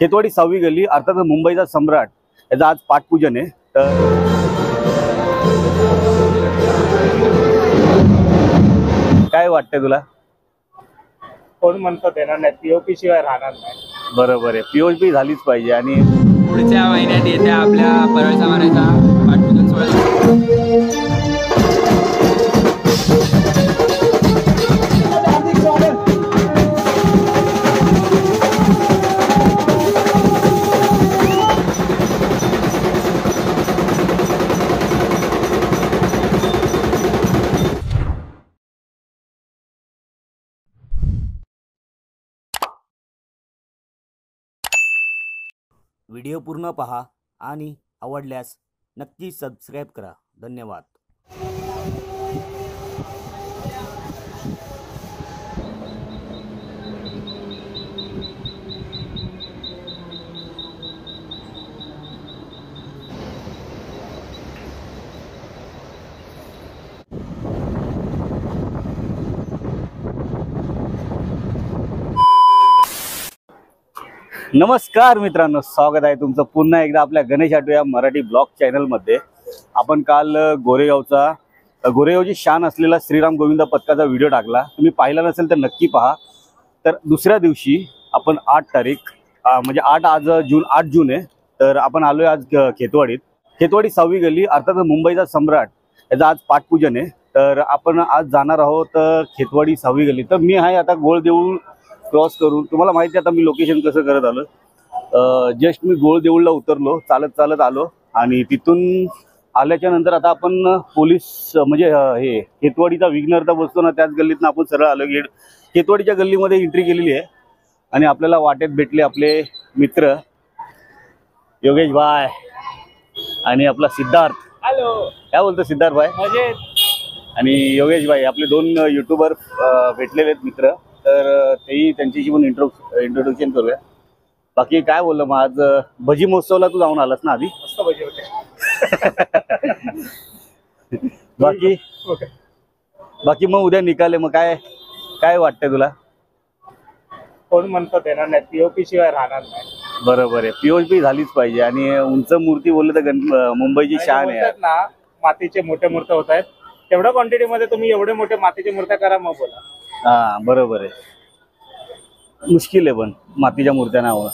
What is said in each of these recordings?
खेतवाडी 6वी गल्ली अर्थात मुंबईचा सम्राट याचा आज पाठपूजन आहे। तर काय वाटतंय तुला? कोण म्हणतो देणार नाही, पीओपी शिवाय राहणार नाही। बरोबर आहे, पीओपी झालीच पाहिजे। आणि पुढच्या महिन्यात येते आपल्या परळ समाराचा पाठपूजन सोहळा। व्हिडिओ पूर्ण पहा आणि आवडल्यास नक्की सबस्क्राइब करा। धन्यवाद। नमस्कार मित्रांनो, स्वागत आहे तुमचं पुन्हा एकदा आपल्या गणेश ऑटो या मराठी ब्लॉग चॅनलमध्ये। आपण काल गोरेगावची शान असलेला श्रीराम गोविंद पथकाचा व्हिडिओ टाकला, तुम्ही पाहिला नसेल तर नक्की पहा। तर दुसऱ्या दिवशी आपण 8 तारीख म्हणजे 8 जून आहे। तर आपण आलोय आज खेतवाडी 6वी गल्ली अर्थात मुंबईचा सम्राट याचा आज पाठपूजन आहे। तर आपण आज जाणार आहोत खेतवाडी 6वी गल्ली। तर मी आहे आता गोळदेऊळ क्रॉस करून, तुम्हाला माहिती आहे आता मी लोकेशन कसं करत आलो। जस्ट मी गोळदेऊळला उतरलो, चालत आलो आणि तिथून आल्याच्या नंतर आता आपण पोलीस म्हणजे हे खेतवाडीचा विघ्नहर्ता बसतो ना, त्याच गल्लीतनं आपण सरळ आलो। खेतवाडीच्या गल्लीमध्ये एंट्री केलेली आहे आणि आपल्याला वाटेत भेटले आपले मित्र योगेश भाई आणि आपला सिद्धार्थ। हॅलो, काय बोलतो सिद्धार्थ भाई? मजेत। आणि योगेश भाई आपले 2 यूट्यूबर भेटलेले आहेत मित्र, तर तेही त्यांच्याशी पण इंट्रोडक्शन करूया। बाकी काय बोललं मग, आज भजी महोत्सवला तू जाऊन आलास ना? आधी मस्त भजी होते। बाकी मग उद्या निकाले, मग काय वाटतंय तुला? कोण म्हणतो देणार नाही, पीओपी शिवाय राहणार नाही। बरोबर आहे, पीओपी झालीच पाहिजे। आणि उंच मूर्ती बोलले तर मुंबईची शान आहे ना। मातीचे मोठे मूर्ती होत आहेत, तेवढ्या क्वांटिटी मध्ये तुम्ही एवढे मोठे मातीचे मूर्त्या करा, मग बोला। हा बरोबर आहे, मुश्किल आहे पण मातीच्या मूर्त्या नाव।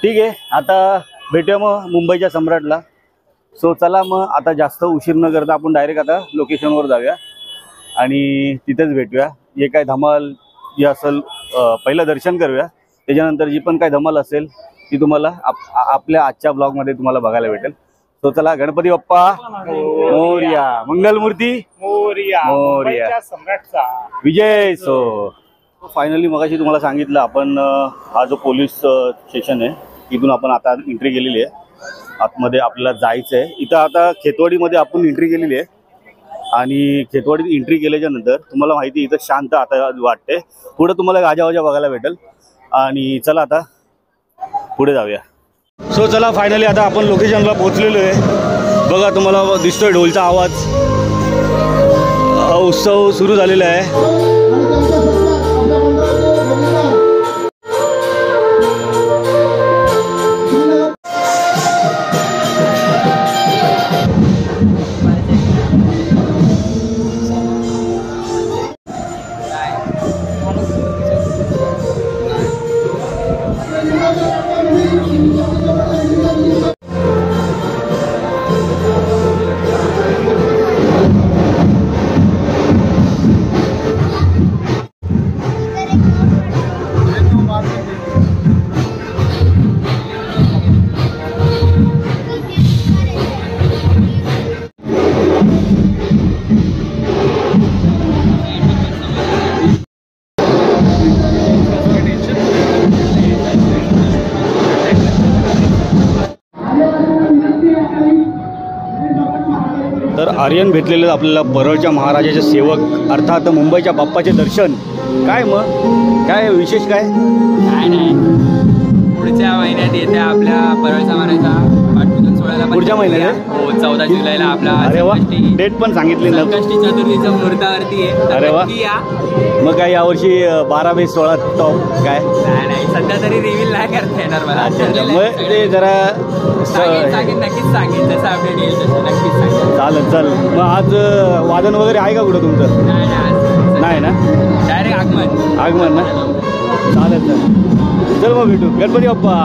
ठीक आहे, आता भेटूया मग मुंबईच्या सम्राटला। सो चला मग आता जास्त उशीर न करता आपण डायरेक्ट आता लोकेशनवर जाऊया आणि तिथेच भेटूया। जे काय धमाल जी असेल पहिलं दर्शन करूया, त्याच्यानंतर जी पण काय धमाल असेल ती तुम्हाला आपल्या आजच्या ब्लॉगमध्ये तुम्हाला बघायला भेटेल। तो चला, गणपती बाप्पा मोरया, मंगलमूर्ती मोरया, मुंबईच्या सम्राटचा विजय। सो फायनली मगाशी तुम्हाला सांगितलं आपण हा जो पोलीस स्टेशन आहे इथून आपण आता एंट्री केलेली आहे। आतमध्ये आपल्याला जायचं आहे। इथं आता खेतवाडीमध्ये आपण एंट्री केलेली आहे आणि खेतवाडीत एंट्री केल्याच्या नंतर तुम्हाला माहिती आहे इथं शांत आता वाटते, पुढे तुम्हाला गाजावाजा बघायला भेटेल। आणि चला आता पुढे जाऊया। सो चला, फायनली आता आपण लोकेशनला पोहोचलेलो आहे। बघा तुम्हाला दिसतोय ढोलचा आवाज, उत्सव सुरू झालेला आहे। तर आर्यन भेटलेले आपल्याला परळच्या महाराजाचे सेवक अर्थात मुंबईच्या बाप्पाचे दर्शन। काय मग काय विशेष काय नाही, पुढच्या महिन्यात येते आपल्या परळ समाराचा पाठपूजन सोहळ्याला आपण पुढच्या महिन्यात हो 14 जुलैला आपला अरे वा, संकष्टी डेट पण सांगितली ना. चतुर्थीचा मुहूर्तावरती आहे. तर अरे वा. नक्की या. मग काय यावर्षी 12, 20, 16 टॉप काय? नाही सध्या तरी रिव्हील नाही करता येणार मला. मग ते जरा सांगेन नक्कीच सांगेन, जसं अपडेट येईल तसं नक्कीच सांगेन. चालेल. मग आज वादन वगैरे आहे का कुठं तुमचं? नाही ना, डायरेक्ट आगमन ना. चालेल. चल मग भेटू. गणपती बाप्पा.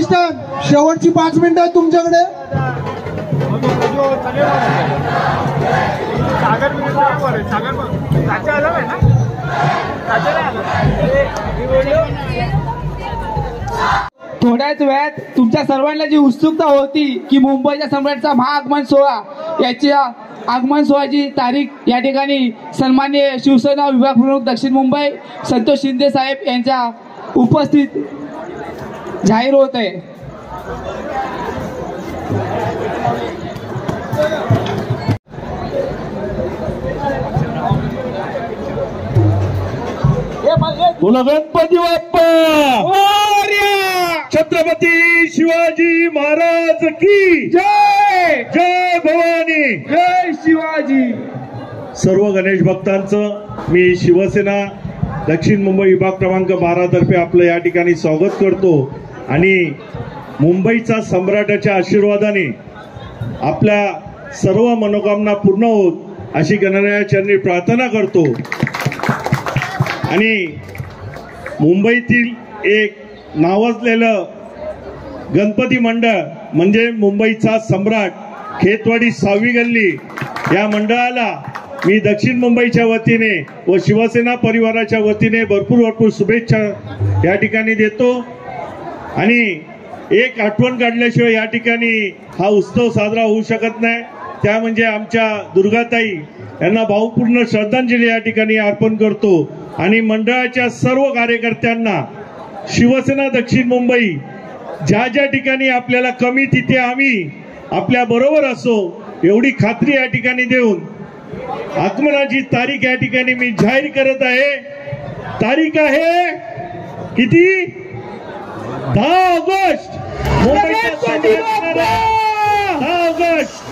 असिस्टंट शेवटची 5 मिनिटं आहेत तुमच्याकडे. थोड्याच वेळात तुमच्या सर्वांना जी उत्सुकता होती की मुंबईच्या सम्राटचा महाआगमन सोहळा याच्या आगमन सोहळ्याची तारीख या ठिकाणी सन्माननीय शिवसेना विभाग प्रमुख दक्षिण मुंबई संतोष शिंदे साहेब यांच्या उपस्थित जाहीर होत आहे. बोला गणपती बाप्पा, छत्रपती शिवाजी महाराज की जय जय भवानी, जय शिवाजी. सर्व गणेश भक्तांचं मी शिवसेना दक्षिण मुंबई विभाग क्रमांक 12 तर्फे आपलं या ठिकाणी स्वागत करतो आणि मुंबईचा सम्राटाच्या आशीर्वादाने आपल्या सर्व मनोकामना पूर्ण होत अशी गणरायाचरणी प्रार्थना करतो. आणि मुंबईतील एक नावाजलेलं गणपती मंडळ म्हणजे मुंबईचा सम्राट खेतवाडी 6वी गल्ली या मंडळाला मी दक्षिण मुंबईच्या वतीने व शिवसेना परिवाराच्या वतीने भरपूर शुभेच्छा या ठिकाणी देतो. आणि एक आठवण काढल्याशिवाय या ठिकाणी हा उत्सव साजरा होऊ शकत नाही. त्या म्हणजे आमच्या दुर्गाताई यांना भावपूर्ण श्रद्धांजली या ठिकाणी अर्पण करतो. आणि मंडळाच्या सर्व कार्यकर्त्यांना शिवसेना दक्षिण मुंबई ज्या ज्या ठिकाणी आपल्याला कमी तिथे आम्ही आपल्या बरोबर असो एवढी खात्री या ठिकाणी देऊन आगमनाची तारीख या ठिकाणी मी जाहीर करत आहे. तारीख आहे किती? 10 ऑगस्ट. मुंबईचा 10 ऑगस्ट.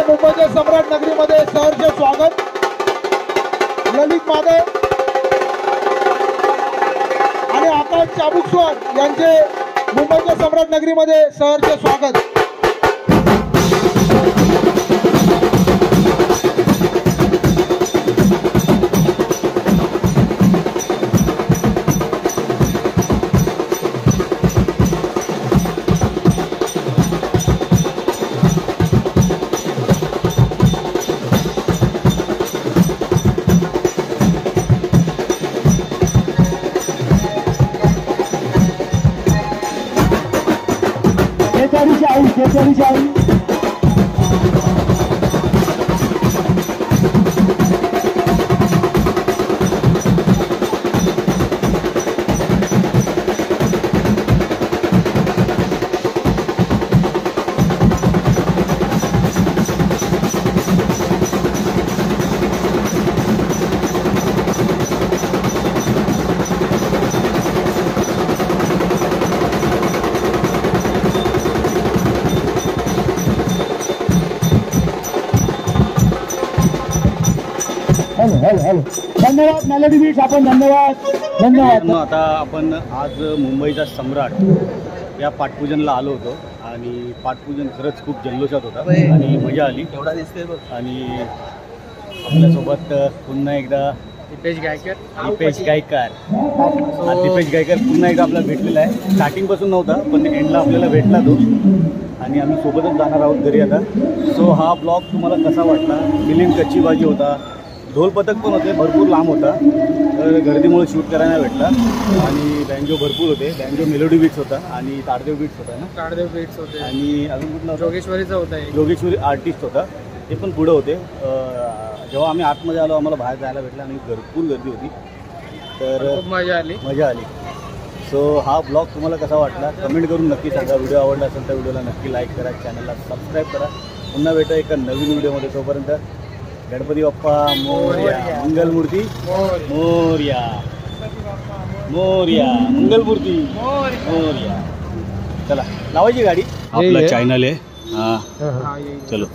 मुंबईच्या सम्राट नगरीमध्ये सहर्ष स्वागत. ललित मादे आणि आकाश चाबुकस्वार यांचे मुंबईच्या सम्राट नगरीमध्ये सहर्ष स्वागत. धन्यवाद मेलोडी बीट्स. आपण धन्यवाद. आता आपण आज मुंबईचा सम्राट या पाटपूजनला आलो होतो आणि पाटपूजन खरंच खूप जल्लोषात होता आणि मजा आली. आणि आपल्यासोबत पुन्हा एकदा दीपेश गायकर. दीपेश गायकर. हा दीपेश गायकर पुन्हा एकदा आपल्याला भेटलेला आहे. स्टार्टिंगपासून नव्हता पण एंडला आपल्याला भेटला तो आणि आम्ही सोबतच जाणार आहोत घरी आता. सो हा ब्लॉग तुम्हाला कसा वाटला? मिलिंद कच्ची भाजी होता, ढोल पथक पण होते, भरपूर लांब होता तर गर्दीमुळे शूट करायला भेटला. आणि बँजो भरपूर होते, बँजो मेलोडी बीट्स होता आणि ताडदेव बीट्स होता ना, ताडदेव बीट्स होते आणि अजून कुठला होता? जोगेश्वरीचा होता एक. योगेश्वरी आर्टिस्ट होता, ते पण पुढं होते. जेव्हा आम्ही आतमध्ये आलो आम्हाला बाहेर जायला भेटलं आणि भरपूर गर्दी होती तर खूप मजा आली. मजा आली. सो हा ब्लॉग तुम्हाला कसा वाटला कमेंट करून नक्की सांगा. व्हिडिओ आवडला असेल तर व्हिडिओला नक्की लाईक करा, चॅनलला सबस्क्राईब करा. पुन्हा भेटा एका नवीन व्हिडिओमध्ये. तोपर्यंत गणपती बाप्पा मोरया, मंगलमूर्ती मोरया, मोरया, मंगलमूर्ती मोरया. चला लावायची गाडी. आपला चॅनल आहे हां, चलो.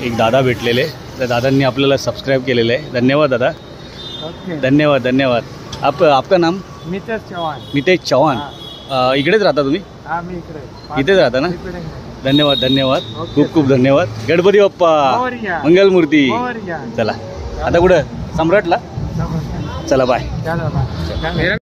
एक दादा भेटलेले, त्या दादांनी आपल्याला सबस्क्राईब केलेलं आहे. धन्यवाद दादा, धन्यवाद धन्यवाद. आपका नाम? मितेश चव्हाण. मितेश चव्हाण. इकडेच राहता तुम्ही? आम्ही इकडे इथेच राहता ना? धन्यवाद धन्यवाद, खूप खूप धन्यवाद. गणपती बाप्पा मंगलमूर्ती. चला आता कुठं? सम्राटला. चला बाय.